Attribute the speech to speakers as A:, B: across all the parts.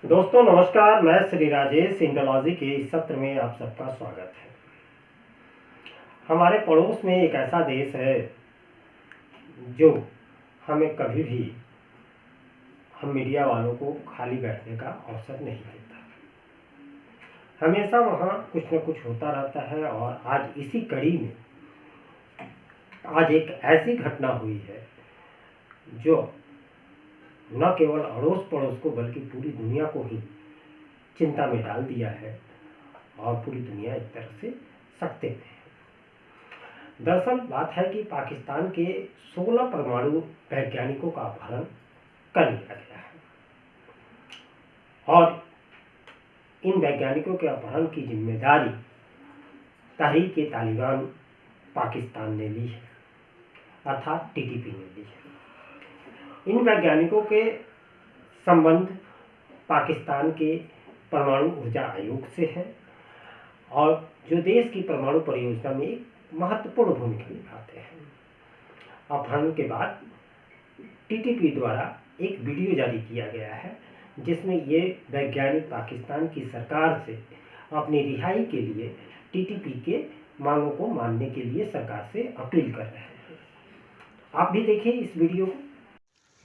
A: दोस्तों नमस्कार, मैं श्री राजेश इंडोलॉजी के इस सत्र में आप सबका स्वागत है। हमारे पड़ोस में एक ऐसा देश है जो हमें कभी भी हम मीडिया वालों को खाली बैठने का अवसर नहीं देता। हमेशा वहाँ कुछ न कुछ होता रहता है और आज इसी कड़ी में आज एक ऐसी घटना हुई है जो न केवल अड़ोस पड़ोस को बल्कि पूरी दुनिया को ही चिंता में डाल दिया है और पूरी दुनिया एक तरह से सकते में है। दरअसल बात है कि पाकिस्तान के 16 परमाणु वैज्ञानिकों का अपहरण कर लिया गया है और इन वैज्ञानिकों के अपहरण की जिम्मेदारी तहरीक-ए-तालिबान पाकिस्तान ने ली है, अर्थात टीटीपी ने ली है। इन वैज्ञानिकों के संबंध पाकिस्तान के परमाणु ऊर्जा आयोग से है और जो देश की परमाणु परियोजना में एक महत्वपूर्ण भूमिका निभाते हैं। अपहरण के बाद टीटीपी द्वारा एक वीडियो जारी किया गया है जिसमें ये वैज्ञानिक पाकिस्तान की सरकार से अपनी रिहाई के लिए टीटीपी के मांगों को मानने के लिए सरकार से अपील कर रहे हैं। आप भी देखिए इस वीडियो को।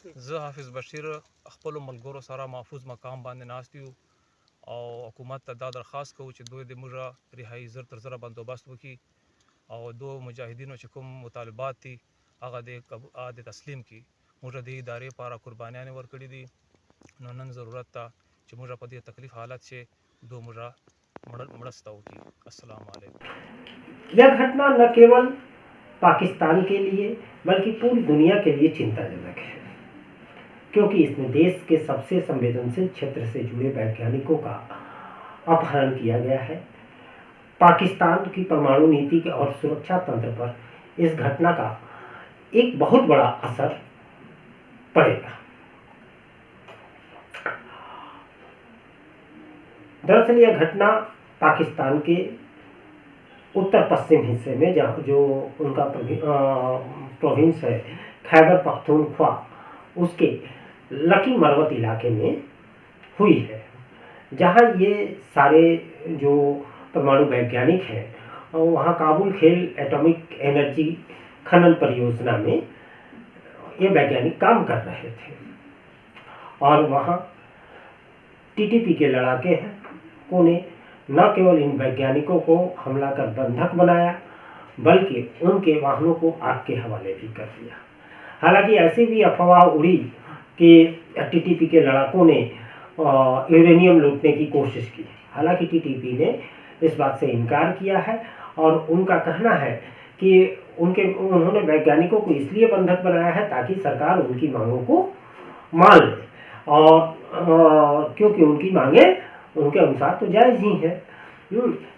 B: ज़ हाफिज़ बशीर खपल मलगोरो सारा महफूज मकाम बांधे नास्ती और हुकूमत दा दरख्वास्त को दो दे मुरा रिहाई ज़र तर ज़रा बंदोबस्त वकी और दो मुजाहिदीनों चुकुम मुतालबात थी आगा दे तस्लीम की मुरा दे इदारे पारा कुर्बानियाँ ने वर्कड़ी दी नन ज़रूरत था कि मुरा पदी तकलीफ हालत से दो मुरा मड़स्ता होगी। अस्सलाम वालेकुम।
A: यह घटना न केवल पाकिस्तान के लिए बल्कि पूरी दुनिया के लिए चिंताजनक है, क्योंकि इसमें देश के सबसे संवेदनशील क्षेत्र से जुड़े वैज्ञानिकों का अपहरण किया गया है। पाकिस्तान की परमाणु नीति और सुरक्षा तंत्र पर इस घटना का एक बहुत बड़ा असर पड़ेगा। दरअसल यह घटना पाकिस्तान के उत्तर पश्चिम हिस्से में जहाँ जो उनका प्रोविंस है खैबर पख्तूनख्वा, उसके लकी मरवत इलाके में हुई है, जहाँ ये सारे जो परमाणु वैज्ञानिक हैं वहाँ काबुल खेल एटॉमिक एनर्जी खनन परियोजना में ये वैज्ञानिक काम कर रहे थे और वहाँ टीटीपी के लड़ाकों ने न केवल इन वैज्ञानिकों को हमला कर बंधक बनाया बल्कि उनके वाहनों को आग के हवाले भी कर दिया। हालांकि ऐसी भी अफवाह उड़ी कि टीटीपी के लड़ाकों ने यूरेनियम लूटने की कोशिश की। हालांकि टीटीपी ने इस बात से इनकार किया है और उनका कहना है कि उन्होंने वैज्ञानिकों को इसलिए बंधक बनाया है ताकि सरकार उनकी मांगों को मान ले और क्योंकि उनकी मांगे उनके अनुसार तो जायज़ ही है।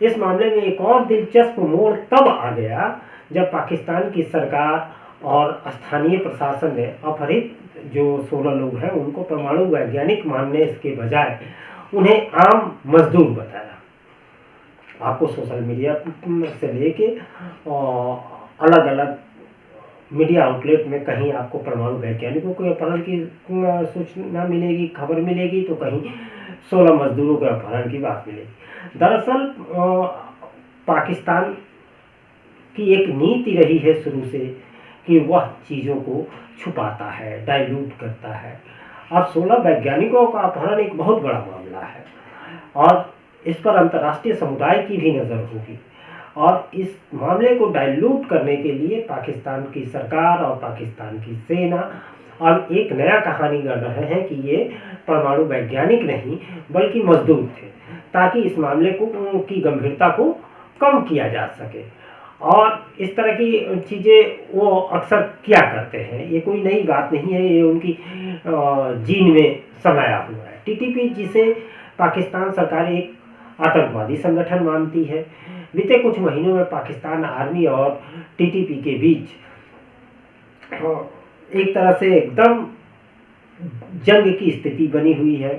A: इस मामले में एक और दिलचस्प मोड़ तब आ गया जब पाकिस्तान की सरकार और स्थानीय प्रशासन ने अपहरित जो 16 लोग हैं उनको परमाणु वैज्ञानिक मानने के बजाय उन्हें आम मजदूर बताया। आपको सोशल मीडिया से लेके अलग अलग मीडिया आउटलेट में कहीं आपको परमाणु वैज्ञानिकों के अपहरण की सूचना मिलेगी, खबर मिलेगी, तो कहीं 16 मजदूरों के अपहरण की बात मिलेगी। दरअसल पाकिस्तान की एक नीति रही है शुरू से कि वह चीज़ों को छुपाता है, डाइल्यूट करता है। अब 16 वैज्ञानिकों का अपहरण एक बहुत बड़ा मामला है और इस पर अंतर्राष्ट्रीय समुदाय की भी नज़र होगी और इस मामले को डाइल्यूट करने के लिए पाकिस्तान की सरकार और पाकिस्तान की सेना अब एक नया कहानी कर रहे हैं कि ये परमाणु वैज्ञानिक नहीं बल्कि मजदूर थे, ताकि इस मामले की गंभीरता को कम किया जा सके। और इस तरह की चीज़ें वो अक्सर किया करते हैं, ये कोई नई बात नहीं है, ये उनकी जीन में समाया हुआ है। टीटीपी जिसे पाकिस्तान सरकार एक आतंकवादी संगठन मानती है, बीते कुछ महीनों में पाकिस्तान आर्मी और टीटीपी के बीच एक तरह से एकदम जंग की स्थिति बनी हुई है।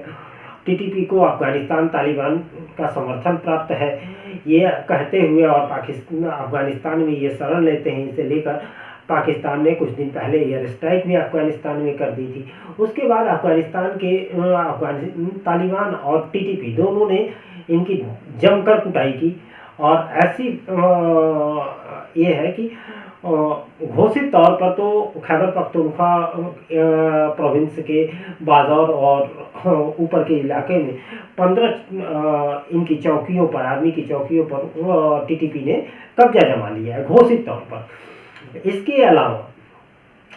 A: टीटीपी को अफगानिस्तान तालिबान का समर्थन प्राप्त है ये कहते हुए और पाकिस्तान अफगानिस्तान में ये शरण लेते हैं, इसे लेकर पाकिस्तान ने कुछ दिन पहले एयर स्ट्राइक भी अफगानिस्तान में कर दी थी। उसके बाद अफगानिस्तान के तालिबान और टीटीपी दोनों ने इनकी जमकर कुटाई की और ऐसी ये है कि घोषित तौर पर तो खैबर पख्तूनख्वा प्रोविंस के बाज़ौर और ऊपर के इलाके में 15 इनकी चौकियों पर, आर्मी की चौकियों पर टीटीपी ने कब्जा जमा लिया है घोषित तौर पर। इसके अलावा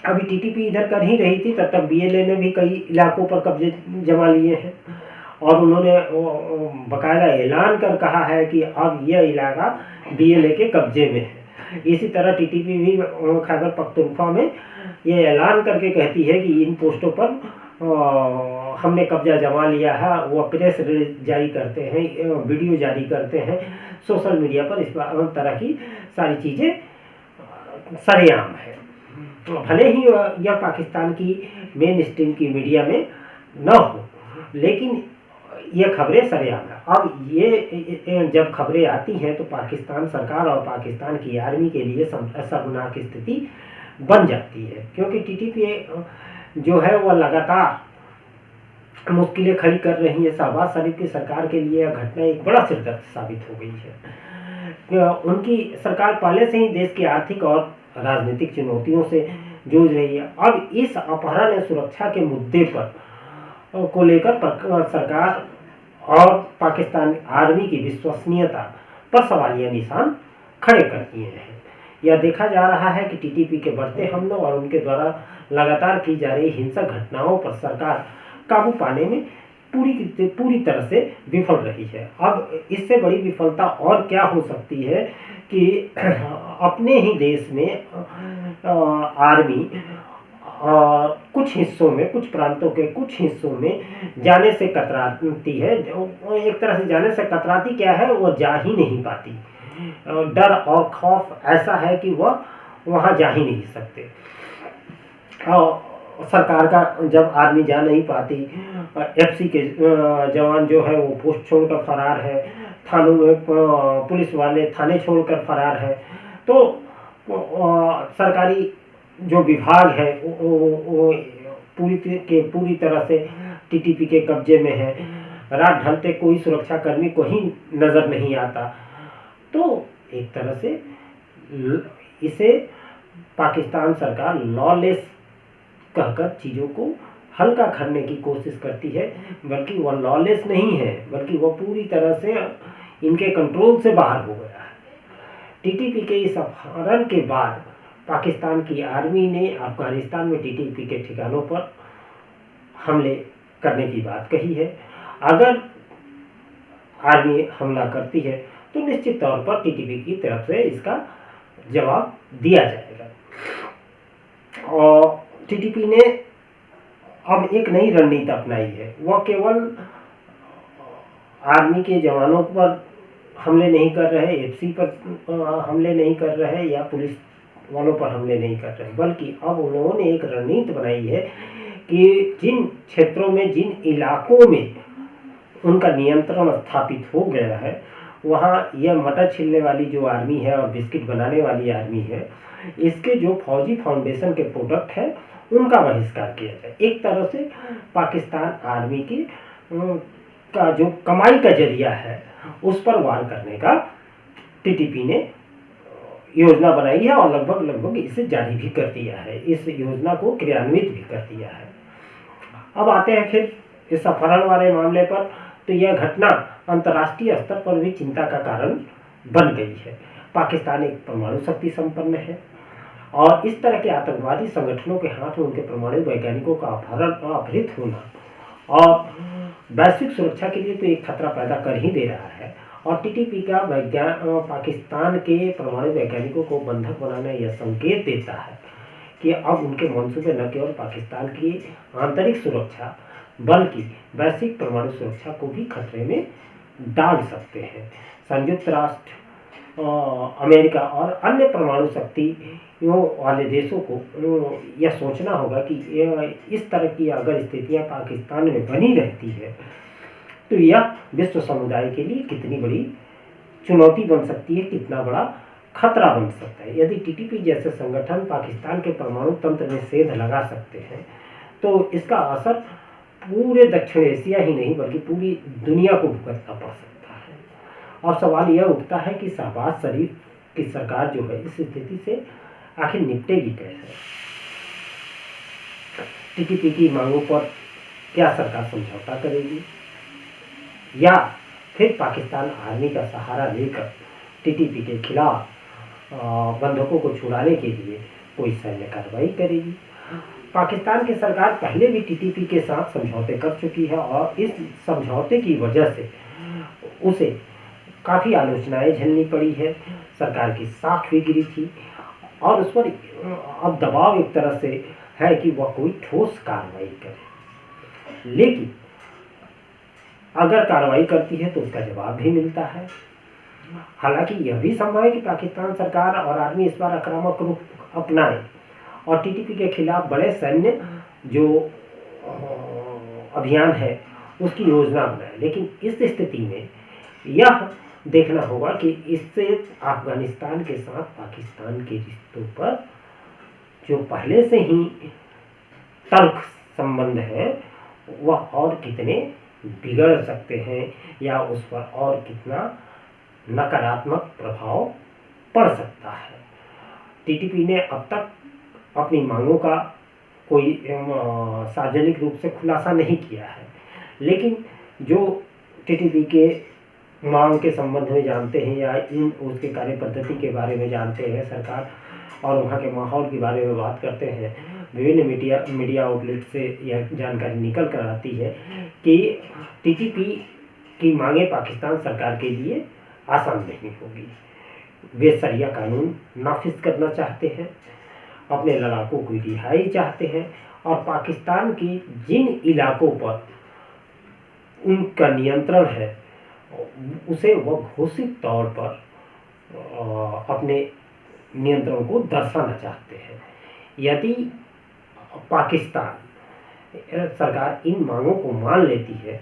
A: अभी टीटीपी इधर कर ही रही थी, तब तक बीएलए ने भी कई इलाकों पर कब्जे जमा लिए हैं और उन्होंने बाकायदा ऐलान कर कहा है कि अब यह इलाका बीएलए के कब्जे में है। इसी तरह टीटीपी भी खैबर पख्तूनख्वा में ये ऐलान करके कहती है कि इन पोस्टों पर हमने कब्जा जमा लिया है। वो प्रेस रिलीज जारी करते हैं, वीडियो जारी करते हैं, सोशल मीडिया पर इस तरह की सारी चीज़ें सरेआम है। भले ही यह पाकिस्तान की मेन स्ट्रीम की मीडिया में न हो, लेकिन ये खबरें सरेआम है। अब ये जब खबरें आती हैं तो पाकिस्तान सरकार और पाकिस्तान की आर्मी के लिए शर्मनाक स्थिति बन जाती है, क्योंकि टीटीपी जो है वह लगातार मुश्किलें खड़ी कर रही है। शहबाज शरीफ की सरकार के लिए यह घटना एक बड़ा सिरदर्द साबित हो गई है। उनकी सरकार पहले से ही देश की आर्थिक और राजनीतिक चुनौतियों से जूझ रही है। अब इस अपहरण या सुरक्षा के मुद्दे पर को लेकर सरकार और पाकिस्तान आर्मी की विश्वसनीयता पर सवालिया निशान खड़े कर दिए हैं। यह देखा जा रहा है कि टीटीपी के बढ़ते हमलों और उनके द्वारा लगातार की जा रही हिंसक घटनाओं पर सरकार काबू पाने में पूरी तरह से विफल रही है। अब इससे बड़ी विफलता और क्या हो सकती है कि अपने ही देश में आर्मी कुछ हिस्सों में, कुछ प्रांतों के कुछ हिस्सों में जाने से कतराती है। एक तरह से जाने से कतराती क्या है, वो जा ही नहीं पाती। डर और खौफ ऐसा है कि वह वहाँ जा ही नहीं सकते। और सरकार का जब आर्मी जा नहीं पाती, एफसी के जवान जो है वो पोस्ट छोड़कर फरार है, थानों में पुलिस वाले थाने छोड़कर फरार है, तो सरकारी जो विभाग है वो पूरी तरह से टीटीपी के कब्जे में है। रात ढलते कोई सुरक्षाकर्मी को ही नज़र नहीं आता। तो एक तरह से इसे पाकिस्तान सरकार लॉलेस कहकर चीज़ों को हल्का करने की कोशिश करती है, बल्कि वह लॉलेस नहीं है, बल्कि वह पूरी तरह से इनके कंट्रोल से बाहर हो गया है। टीटीपी के इस अपहरण के बाद पाकिस्तान की आर्मी ने अफगानिस्तान में टीटीपी के ठिकानों पर हमले करने की बात कही है। अगर आर्मी हमला करती है तो निश्चित तौर पर टीटीपी की तरफ से इसका जवाब दिया जाएगा। और टीटीपी ने अब एक नई रणनीति अपनाई है। वह केवल आर्मी के जवानों पर हमले नहीं कर रहे, एफसी पर हमले नहीं कर रहे या पुलिस वालों पर हमले नहीं कर रहे, बल्कि अब उन्होंने एक रणनीति बनाई है कि जिन क्षेत्रों में, जिन इलाकों में उनका नियंत्रण स्थापित हो गया है, वहाँ यह मटर छिलने वाली जो आर्मी है और बिस्किट बनाने वाली आर्मी है, इसके जो फौजी फाउंडेशन के प्रोडक्ट है उनका बहिष्कार किया जाए। एक तरह से पाकिस्तान आर्मी की का जो कमाई का जरिया है उस पर वार करने का टीटीपी ने योजना बनाई है और लगभग इसे जारी भी कर दिया है, इस योजना को क्रियान्वित भी कर दिया है। अब आते हैं फिर इस अपहरण वाले मामले पर। तो यह घटना अंतर्राष्ट्रीय स्तर पर भी चिंता का कारण बन गई है। पाकिस्तान एक परमाणु शक्ति संपन्न है और इस तरह के आतंकवादी संगठनों के हाथ में उनके परमाणु वैज्ञानिकों का अपहरित होना और वैश्विक सुरक्षा के लिए तो एक खतरा पैदा कर ही दे रहा है। और टीटीपी का पाकिस्तान के परमाणु वैज्ञानिकों को बंधक बनाना यह संकेत देता है कि अब उनके मंसूबे न केवल पाकिस्तान की आंतरिक सुरक्षा बल्कि वैश्विक परमाणु सुरक्षा को भी खतरे में डाल सकते हैं। संयुक्त राष्ट्र, अमेरिका और अन्य परमाणु शक्तियों वाले देशों को यह सोचना होगा कि इस तरह की अगर स्थितियां पाकिस्तान में बनी रहती है तो यह विश्व समुदाय के लिए कितनी बड़ी चुनौती बन सकती है, कितना बड़ा खतरा बन सकता है। यदि टीटीपी जैसे संगठन पाकिस्तान के परमाणु तंत्र में सेंध लगा सकते हैं तो इसका असर पूरे दक्षिण एशिया ही नहीं बल्कि पूरी दुनिया को भुगतना पड़ सकता है। और सवाल यह उठता है कि शहबाज शरीफ की सरकार जो है इस स्थिति से आखिर निपटेगी कैसे। टीटीपी की मांगों पर क्या सरकार समझौता करेगी या फिर पाकिस्तान आर्मी का सहारा लेकर टीटीपी के खिलाफ बंधकों को छुड़ाने के लिए कोई सैन्य कार्रवाई करेगी। पाकिस्तान की सरकार पहले भी टीटीपी के साथ समझौते कर चुकी है और इस समझौते की वजह से उसे काफ़ी आलोचनाएं झेलनी पड़ी है। सरकार की साख भी गिरी थी और उस पर अब दबाव एक तरह से है कि वह कोई ठोस कार्रवाई करे, लेकिन अगर कार्रवाई करती है तो उसका जवाब भी मिलता है। हालांकि यह भी संभव है कि पाकिस्तान सरकार और आर्मी इस बार आक्रामक रुख अपनाए और टीटीपी के खिलाफ बड़े सैन्य जो अभियान है उसकी योजना बनाए, लेकिन इस स्थिति में यह देखना होगा कि इससे अफगानिस्तान के साथ पाकिस्तान के रिश्तों पर जो पहले से ही तल्ख संबंध है वह और कितने बिगड़ सकते हैं या उस पर और कितना नकारात्मक प्रभाव पड़ सकता है। टीटीपी ने अब तक अपनी मांगों का कोई सार्वजनिक रूप से खुलासा नहीं किया है, लेकिन जो टीटीपी के मांग के संबंध में जानते हैं या उसके कार्य पद्धति के बारे में जानते हैं, सरकार और वहाँ के माहौल के बारे में बात करते हैं, विभिन्न मीडिया आउटलेट से यह जानकारी निकल कर आती है कि टीटीपी की मांगें पाकिस्तान सरकार के लिए आसान नहीं होगी। वे शरिया कानून नाफिज करना चाहते हैं, अपने लड़ाकों की रिहाई चाहते हैं और पाकिस्तान की जिन इलाकों पर उनका नियंत्रण है उसे वह घोषित तौर पर अपने नियंत्रण को दर्शाना चाहते हैं। यदि पाकिस्तान सरकार इन मांगों को मान लेती है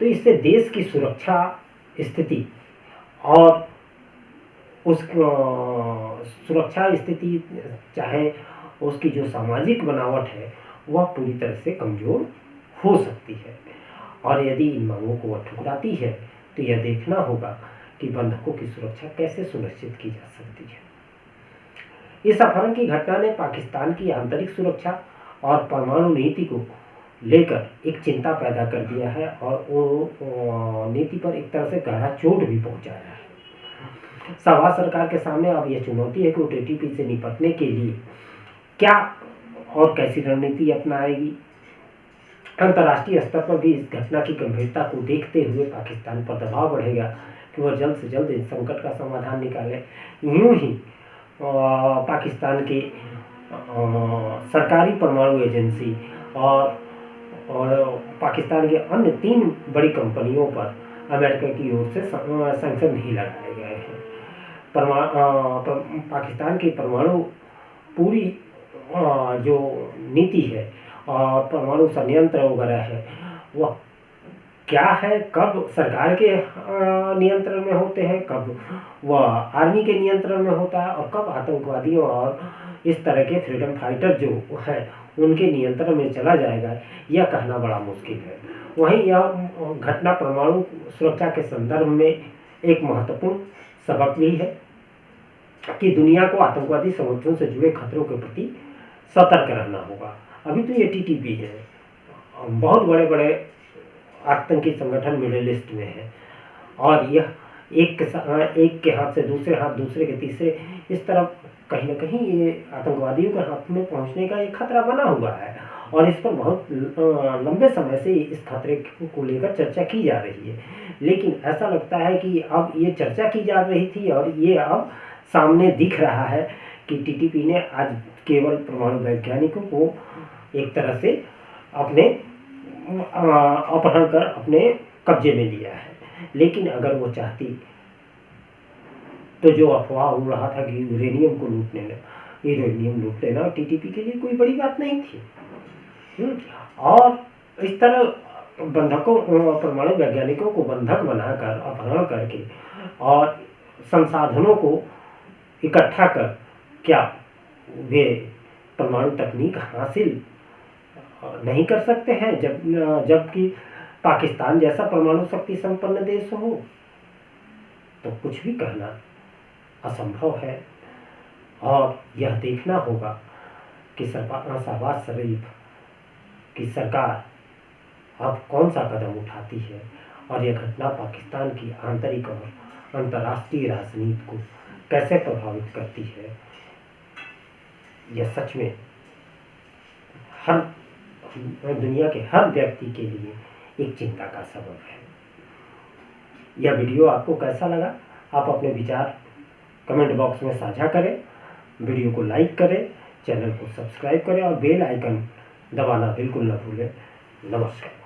A: तो इससे देश की सुरक्षा स्थिति और उस सुरक्षा स्थिति चाहे उसकी जो सामाजिक बनावट है वह पूरी तरह से कमज़ोर हो सकती है। और यदि इन मांगों को वह ठुकराती है तो यह देखना होगा कि बंधकों की सुरक्षा कैसे सुनिश्चित की जा सकती है। इस अपहरण की घटना ने पाकिस्तान की आंतरिक सुरक्षा और परमाणु नीति को लेकर एक चिंता पैदा कर दिया है और वो नीति पर एक तरह से गहरा चोट भी पहुंचाया है। शहबाज सरकार के सामने अब यह चुनौती है कि वो टीटीपी से निपटने के लिए क्या और कैसी रणनीति अपनाएगी। अंतर्राष्ट्रीय स्तर पर भी इस घटना की गंभीरता को देखते हुए पाकिस्तान पर दबाव बढ़ेगा कि वह जल्द से जल्द इस संकट का समाधान निकाले। यूं ही पाकिस्तान की सरकारी परमाणु एजेंसी और पाकिस्तान के अन्य 3 बड़ी कंपनियों पर अमेरिका की ओर से सैंक्शन नहीं लगाए गए हैं। पाकिस्तान की परमाणु पूरी जो नीति है और परमाणु संयंत्र वगैरह है वह क्या है, कब सरकार के नियंत्रण में होते हैं, कब वह आर्मी के नियंत्रण में होता है और कब आतंकवादियों और इस तरह के फ्रीडम फाइटर जो है उनके नियंत्रण में चला जाएगा, यह कहना बड़ा मुश्किल है। वहीं यह घटना परमाणु सुरक्षा के संदर्भ में एक महत्वपूर्ण सबक भी है कि दुनिया को आतंकवादी संगठनों से जुड़े खतरों के प्रति सतर्क रहना होगा। अभी तो ये टीटीपी है, बहुत बड़े बड़े आतंकी संगठन मिडिल ईस्ट में है और यह एक के हाथ से दूसरे हाथ, दूसरे के तीसरे, इस तरफ कहीं ना कहीं ये आतंकवादियों के हाथ में पहुंचने का एक खतरा बना हुआ है और इस पर बहुत लंबे समय से इस खतरे को लेकर चर्चा की जा रही है। लेकिन ऐसा लगता है कि अब ये चर्चा की जा रही थी और ये अब सामने दिख रहा है कि टीटीपी ने आज केवल परमाणु वैज्ञानिकों को एक तरह से अपने अपहरण कर अपने कब्जे में लिया है। लेकिन अगर वो चाहती तो जो अफवाह उड़ रहा था कि यूरेनियम लूट लेना टीटीपी के लिए कोई बड़ी बात नहीं थी। और इस तरह बंधकों परमाणु वैज्ञानिकों को बंधक बनाकर अपहरण करके और संसाधनों को इकट्ठा कर क्या वे परमाणु तकनीक हासिल नहीं कर सकते हैं, जबकि पाकिस्तान जैसा परमाणु शक्ति संपन्न देश हो? तो कुछ भी कहना असंभव है। और यह देखना होगा कि शहबाज शरीफ की सरकार अब कौन सा कदम उठाती है और यह घटना पाकिस्तान की आंतरिक और अंतर्राष्ट्रीय राजनीति को कैसे प्रभावित करती है। यह सच में हर दुनिया के हर व्यक्ति के लिए एक चिंता का सबब है। यह वीडियो आपको कैसा लगा, आप अपने विचार कमेंट बॉक्स में साझा करें, वीडियो को लाइक करें, चैनल को सब्सक्राइब करें और बेल आइकन दबाना बिल्कुल न भूलें। नमस्कार।